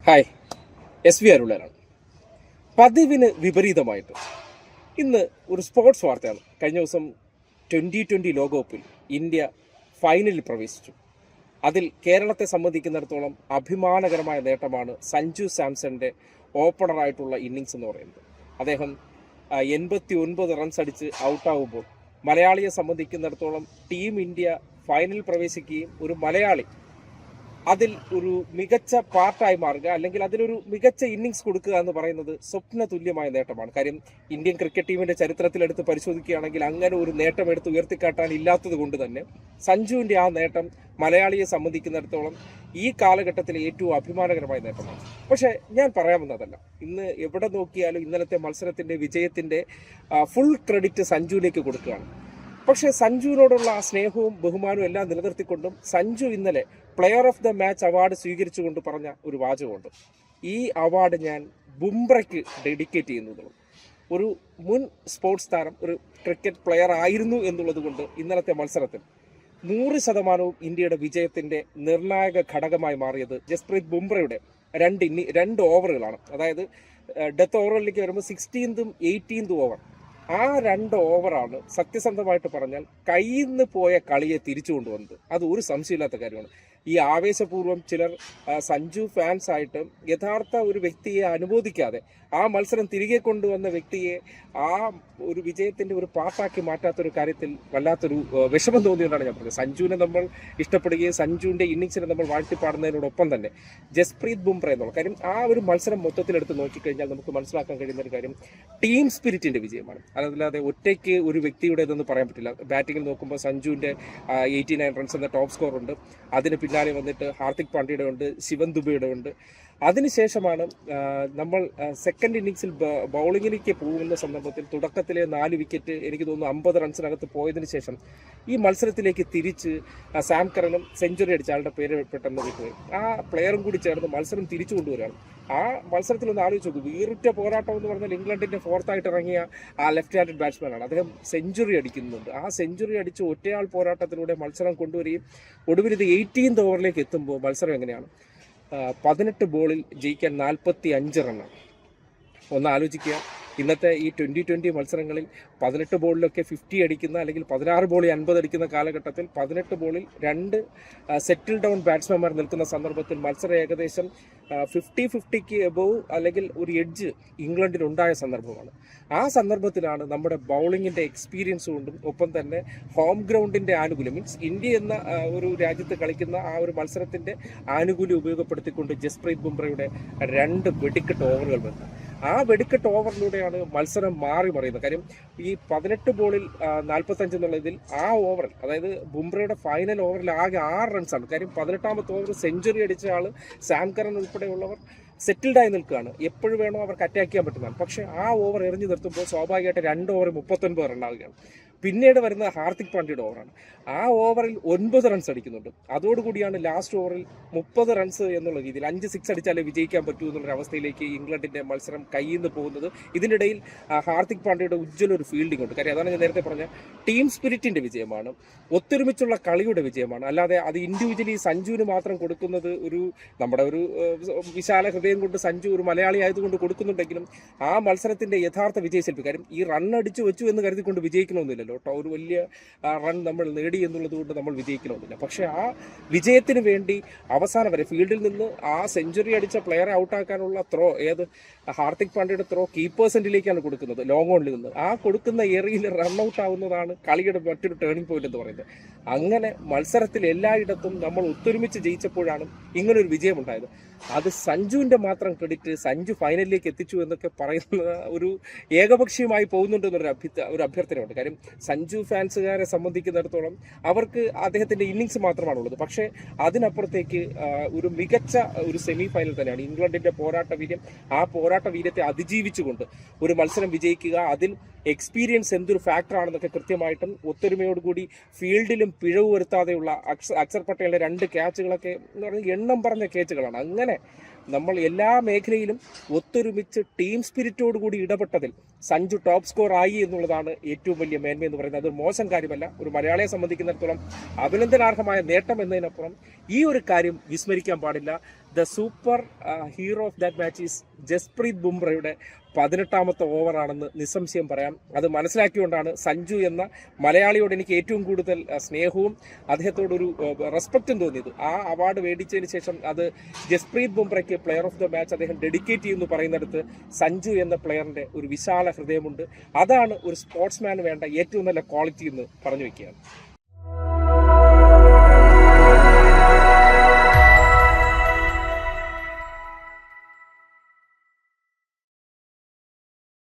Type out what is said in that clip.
Hi, SV അരുളാണ്. പതിവിന് വിപരീതമായിട്ട് ഇന്ന് ഒരു sports വാർത്തയാണ്. കഴിഞ്ഞ ദിവസം 2020 ലോകകപ്പിൽ ഇന്ത്യ ഫൈനലിൽ പ്രവേശിച്ചു. അതിൽ കേരളത്തെ സംബന്ധിക്കുന്നിടത്തോളം അഭിമാനകരമായ നേട്ടമാണ് സഞ്ജു സാംസന്റെ ഓപ്പണറായിട്ടുള്ള ഇന്നിങ്സ് എന്ന് പറയുന്നത്. അദ്ദേഹം 89 റൺസ് അടിച്ച് ഔട്ടാകുമ്പോൾ മലയാളിയെ സംബന്ധിക്കുന്നിടത്തോളം ടീം ഇന്ത്യ ഫൈനലിൽ പ്രവേശിക്കുകയും ഒരു മലയാളി അതിൽ ഒരു മികച്ച പാർട്ടായി മാറുക, അല്ലെങ്കിൽ അതിലൊരു മികച്ച ഇന്നിങ്സ് കൊടുക്കുക എന്ന് പറയുന്നത് സ്വപ്ന തുല്യമായ നേട്ടമാണ്. കാര്യം ഇന്ത്യൻ ക്രിക്കറ്റ് ടീമിന്റെ ചരിത്രത്തിലെടുത്ത് പരിശോധിക്കുകയാണെങ്കിൽ അങ്ങനെ ഒരു നേട്ടം എടുത്ത് ഉയർത്തിക്കാട്ടാൻ ഇല്ലാത്തത് കൊണ്ട് തന്നെ സഞ്ജുവിന്റെ ആ നേട്ടം മലയാളിയെ സംബന്ധിക്കുന്നിടത്തോളം ഈ കാലഘട്ടത്തിലെ ഏറ്റവും അഭിമാനകരമായ നേട്ടമാണ്. പക്ഷേ ഞാൻ പറയാമെന്നതല്ല, ഇന്ന് എവിടെ നോക്കിയാലും ഇന്നലത്തെ മത്സരത്തിന്റെ വിജയത്തിന്റെ ഫുൾ ക്രെഡിറ്റ് സഞ്ജുവിലേക്ക് കൊടുക്കുകയാണ്. പക്ഷേ സഞ്ജുവിനോടുള്ള ആ സ്നേഹവും ബഹുമാനവും എല്ലാം നിലനിർത്തിക്കൊണ്ടും സഞ്ജു ഇന്നലെ player of the match award സ്വീകരിച്ചുകൊണ്ട് പറഞ്ഞ ഒരു വാചകമുണ്ട്. ഈ അവാർഡ് ഞാൻ ബുംറയ്ക്ക് ഡെഡിക്കേറ്റ് ചെയ്യുന്നതുള്ളൂ. ഒരു മുൻ സ്പോർട്സ് താരം, ഒരു ക്രിക്കറ്റ് പ്ലെയർ ആയിരുന്നു എന്നുള്ളത് കൊണ്ട് ഇന്നലത്തെ മത്സരത്തിൽ 100% ഇന്ത്യയുടെ വിജയത്തിന്റെ നിർണായക ഘടകമായി മാറിയത് ജസ്പ്രീത് ബുംറയുടെ രണ്ട് ഓവറുകളാണ്. അതായത് ഡെത്ത് ഓവറുകളിലേക്ക് വരുമ്പോൾ 16th 18th ഓവർ, ആ 2 ഓവറാണ് സത്യസന്ധമായിട്ട് പറഞ്ഞാൽ കയ്യിൽ നിന്ന് പോയ കളിയെ തിരിച്ചു കൊണ്ടുവന്നത്. അത് ഒരു സംശയമില്ലാത്ത കാര്യമാണ്. ഈ ആവേശപൂർവ്വം ചിലർ സഞ്ജു ഫാൻസ് ആയിട്ട് യഥാർത്ഥ ഒരു വ്യക്തിയെ അനുമോദിക്കാതെ ആ മത്സരം തിരികെ കൊണ്ടുവന്ന വ്യക്തിയെ ആ ഒരു വിജയത്തിന്റെ ഒരു പാർട്ടാക്കി മാറ്റാത്തൊരു കാര്യത്തിൽ വല്ലാത്തൊരു വിഷമം തോന്നിയതാണ് ഞാൻ പറഞ്ഞത്. സഞ്ജുവിനെ നമ്മൾ ഇഷ്ടപ്പെടുകയും സഞ്ജുവിന്റെ ഇന്നിങ്സിനെ നമ്മൾ വാഴ്ത്തിപ്പാടുന്നതിനോടൊപ്പം തന്നെ ജസ്പ്രീത് ബുംറ എന്നുള്ള കാര്യം, ആ ഒരു മത്സരം മൊത്തത്തിലെടുത്ത് നോക്കിക്കഴിഞ്ഞാൽ നമുക്ക് മനസ്സിലാക്കാൻ കഴിയുന്ന ഒരു കാര്യം ടീം സ്പിരിറ്റിന്റെ വിജയമാണ്. അതല്ലാതെ ഒറ്റയ്ക്ക് ഒരു വ്യക്തിയുടേതെന്ന് പറയാൻ പറ്റില്ല. ബാറ്റിംഗിൽ നോക്കുമ്പോൾ സഞ്ജുവിന്റെ 89 റൺസ് എന്ന ടോപ്പ് സ്കോർ ഉണ്ട്. അതിന് പിന്നാലെ വന്നിട്ട് ഹാർദിക് പാണ്ഡ്യയുടെ ഉണ്ട്, ശിവൻ ദുബെയുടെ ഉണ്ട്. അതിനുശേഷമാണ് നമ്മൾ സെക്കൻഡ് ഇന്നിങ്സിൽ ബൗളിങ്ങിലേക്ക് പോകുന്ന സന്ദർഭത്തിൽ തുടക്കത്തിലെ 4 വിക്കറ്റ് എനിക്ക് തോന്നുന്നു 50 റൺസിനകത്ത് പോയതിനു ശേഷം ഈ മത്സരത്തിലേക്ക് തിരിച്ച് സാം കറനും സെഞ്ചുറി അടിച്ച ആളുടെ പേര് പെട്ടെന്ന് വിട്ടുപോയി. ആ പ്ലെയറും കൂടി ചേർന്ന് മത്സരം തിരിച്ചു കൊണ്ടുവരികയാണ്. ആ മത്സരത്തിൽ ഒന്ന് ആലോചിച്ച് നോക്കും, വീറിറ്റ പോരാട്ടം എന്ന് പറഞ്ഞാൽ ഇംഗ്ലണ്ടിന്റെ 4th ആയിട്ട് ഇറങ്ങിയ ആ ലെഫ്റ്റ് ഹാൻഡഡ് ബാറ്റ്സ്മാനാണ്. അദ്ദേഹം സെഞ്ചുറി അടിക്കുന്നുണ്ട്. ആ സെഞ്ചുറി അടിച്ച് ഒറ്റയാൾ പോരാട്ടത്തിലൂടെ മത്സരം കൊണ്ടുവരികയും ഒടുവിൽ ഇത് 18th ഓവറിലേക്ക് എത്തുമ്പോൾ മത്സരം എങ്ങനെയാണ്? 18 ബോളിൽ ജയിക്കാൻ 45 റണ്ണാണ്. ഒന്ന് ആലോചിക്കുക, ഇന്നത്തെ ഈ 2020 മത്സരങ്ങളിൽ 18 ബോളിലൊക്കെ 50 അടിക്കുന്ന, അല്ലെങ്കിൽ 16 ബോളിൽ 50 അടിക്കുന്ന കാലഘട്ടത്തിൽ 18 ബോളിൽ 2 സെറ്റിൽ ഡൗൺ ബാറ്റ്സ്മാൻമാർ നിൽക്കുന്ന സന്ദർഭത്തിൽ മത്സരം ഏകദേശം 50-50ക്ക് എബോവ് അല്ലെങ്കിൽ ഒരു എഡ്ജ് ഇംഗ്ലണ്ടിനുണ്ടായ സന്ദർഭമാണ്. ആ സന്ദർഭത്തിലാണ് നമ്മുടെ ബൗളിങ്ങിൻ്റെ എക്സ്പീരിയൻസ് കൊണ്ടും ഒപ്പം തന്നെ ഹോം ഗ്രൗണ്ടിൻ്റെ ആനുകൂല്യം, മീൻസ് ഇന്ത്യ എന്ന ഒരു രാജ്യത്ത് കളിക്കുന്ന ആ ഒരു മത്സരത്തിൻ്റെ ആനുകൂല്യം ഉപയോഗപ്പെടുത്തിക്കൊണ്ട് ജസ്പ്രീത് ബുംറയുടെ 2 വെടിക്കെട്ട് ഓവറുകൾ വരുന്നത്. ആ വെടിക്കെട്ട് ഓവറിലൂടെയാണ് മത്സരം മാറി മറിയുന്നത്. കാര്യം ഈ 18 ബോളിൽ 45 എന്നുള്ളതിൽ ആ ഓവറിൽ, അതായത് ബുംറയുടെ ഫൈനൽ ഓവറിൽ ആകെ 6 റൺസാണ്. കാര്യം 18ാമത്തെ ഓവർ സെഞ്ചുറി അടിച്ച ആൾ സാം കറൻ ഉൾപ്പെടെയുള്ളവർ സെറ്റിൽഡായി നിൽക്കുകയാണ്. എപ്പോഴും വേണോ അവർക്ക് അറ്റാക്ക് ചെയ്യാൻ പറ്റുന്നതാണ്. പക്ഷേ ആ ഓവർ എറിഞ്ഞു നിർത്തുമ്പോൾ സ്വാഭാവികമായിട്ട് 2 ഓവർ 39 റണ്ണാവുകയാണ്. പിന്നീട് വരുന്നത് ഹാർദിക് പാണ്ഡ്യയുടെ ഓവറാണ്. ആ ഓവറിൽ 9 റൺസ് അടിക്കുന്നുണ്ട്. അതോടുകൂടിയാണ് ലാസ്റ്റ് ഓവറിൽ 30 റൺസ് എന്നുള്ള രീതിയിൽ 5 6 അടിച്ചാലേ വിജയിക്കാൻ പറ്റൂ എന്നുള്ളൊരു അവസ്ഥയിലേക്ക് ഇംഗ്ലണ്ടിന്റെ മത്സരം കയ്യിൽ നിന്ന് പോകുന്നത്. ഇതിനിടയിൽ ഹാർദിക് പാണ്ഡ്യയുടെ ഉജ്ജ്വല ഒരു ഫീൽഡിംഗ് ഉണ്ട്. കാര്യം അതാണ് ഞാൻ നേരത്തെ പറഞ്ഞ ടീം സ്പിരിറ്റിന്റെ വിജയമാണ്, ഒത്തൊരുമിച്ചുള്ള കളിയുടെ വിജയമാണ്. അല്ലാതെ അത് ഇൻഡിവിജ്വലി സഞ്ജുവിന് മാത്രം കൊടുക്കുന്നത് നമ്മുടെ ഒരു വിശാല ഹൃദയം കൊണ്ട് സഞ്ജു ഒരു മലയാളി ആയതുകൊണ്ട് കൊടുക്കുന്നുണ്ടെങ്കിലും ആ മത്സരത്തിന്റെ യഥാർത്ഥ വിജയശില്പി, കാര്യം ഈ റൺ അടിച്ചു വെച്ചു എന്ന് കരുതിക്കൊണ്ട് വിജയിക്കണമെന്നില്ല. ഒരു വലിയ റൺ നമ്മൾ നേടി എന്നുള്ളത് കൊണ്ട് നമ്മൾ വിജയിക്കണമെന്നില്ല. പക്ഷേ ആ വിജയത്തിന് വേണ്ടി അവസാനം വരെ ഫീൽഡിൽ നിന്ന് ആ സെഞ്ചുറി അടിച്ച പ്ലെയറെ ഔട്ടാക്കാനുള്ള ത്രോ, ഹാർദിക് പാണ്ഡ്യയുടെ ത്രോ കീപ്പേഴ്സ് എൻഡിലേക്കാണ് കൊടുക്കുന്നത്, ലോങ് ഓണിൽ നിന്ന്. ആ കൊടുക്കുന്ന ഏറിയയിൽ റൺ ഔട്ട് ആവുന്നതാണ് കളിയുടെ മറ്റൊരു ടേണിംഗ് പോയിന്റ് എന്ന് പറയുന്നത്. അങ്ങനെ മത്സരത്തിൽ എല്ലായിടത്തും നമ്മൾ ഒത്തൊരുമിച്ച് ജയിച്ചപ്പോഴാണ് ഇങ്ങനൊരു വിജയമുണ്ടായത്. അത് സഞ്ജുവിന്റെ മാത്രം ക്രെഡിറ്റ്, സഞ്ജു ഫൈനലിലേക്ക് എത്തിച്ചു എന്നൊക്കെ പറയുന്ന ഒരു ഏകപക്ഷീയമായി പോകുന്നുണ്ട് എന്നൊരു അഭ്യർത്ഥനയുണ്ട്. കാര്യം സഞ്ജു ഫാൻസുകാരെ സംബന്ധിക്കുന്നിടത്തോളം അവർക്ക് അദ്ദേഹത്തിന്റെ ഇന്നിങ്സ് മാത്രമാണുള്ളത്. പക്ഷേ അതിനപ്പുറത്തേക്ക് ഒരു മികച്ച ഒരു സെമി ഫൈനൽ തന്നെയാണ് ഇംഗ്ലണ്ടിന്റെ പോരാട്ട വീര്യം. ആ പോരാട്ട വീര്യത്തെ അതിജീവിച്ചുകൊണ്ട് ഒരു മത്സരം വിജയിക്കുക, അതിൽ എക്സ്പീരിയൻസ് എന്തൊരു ഫാക്ടറാണെന്നൊക്കെ കൃത്യമായിട്ടും ഒത്തൊരുമയോടുകൂടി ഫീൽഡിലും പിഴവ് വരുത്താതെയുള്ള അക്ഷർ പട്ടേലിന്റെ 2 ക്യാച്ചുകളൊക്കെ എന്ന് പറഞ്ഞാൽ എണ്ണം പറഞ്ഞ ക്യാച്ചുകളാണ്. അങ്ങനെ നമ്മൾ എല്ലാ മേഖലയിലും ഒത്തൊരുമിച്ച് ടീം സ്പിരിറ്റോടുകൂടി ഇടപെട്ടതിൽ സഞ്ജു ടോപ്പ് സ്കോർ ആയി എന്നുള്ളതാണ് ഏറ്റവും വലിയ മേന്മ എന്ന് പറയുന്നത്. അത് മോശം കാര്യമല്ല. ഒരു മലയാളിയെ സംബന്ധിക്കുന്നിടത്തോളം അഭിനന്ദനാർഹമായ നേട്ടം എന്നതിനപ്പുറം ഈ ഒരു കാര്യം വിസ്മരിക്കാൻ പാടില്ല. The super hero of that match is Jasprit ബുംറയുടെ 18ാമത്തെ ഓവറാണെന്ന് നിസ്സംശയം പറയാം. അത് മനസ്സിലാക്കിക്കൊണ്ടാണ് സഞ്ജു എന്ന മലയാളിയോട് എനിക്ക് ഏറ്റവും കൂടുതൽ സ്നേഹവും അദ്ദേഹത്തോടൊരു റെസ്പെക്റ്റും തോന്നിയത്. ആ അവാർഡ് മേടിച്ചതിന് ശേഷം അത് ജസ്പ്രീത് ബുംറയ്ക്ക് പ്ലെയർ ഓഫ് ദ മാച്ച് അദ്ദേഹം ഡെഡിക്കേറ്റ് ചെയ്യുമെന്ന് പറയുന്നിടത്ത് സഞ്ജു എന്ന പ്ലെയറിൻ്റെ ഒരു വിശാല ഹൃദയമുണ്ട്. അതാണ് ഒരു സ്പോർട്സ്മാന് വേണ്ട ഏറ്റവും നല്ല ക്വാളിറ്റി എന്ന് പറഞ്ഞു വയ്ക്കുകയാണ്.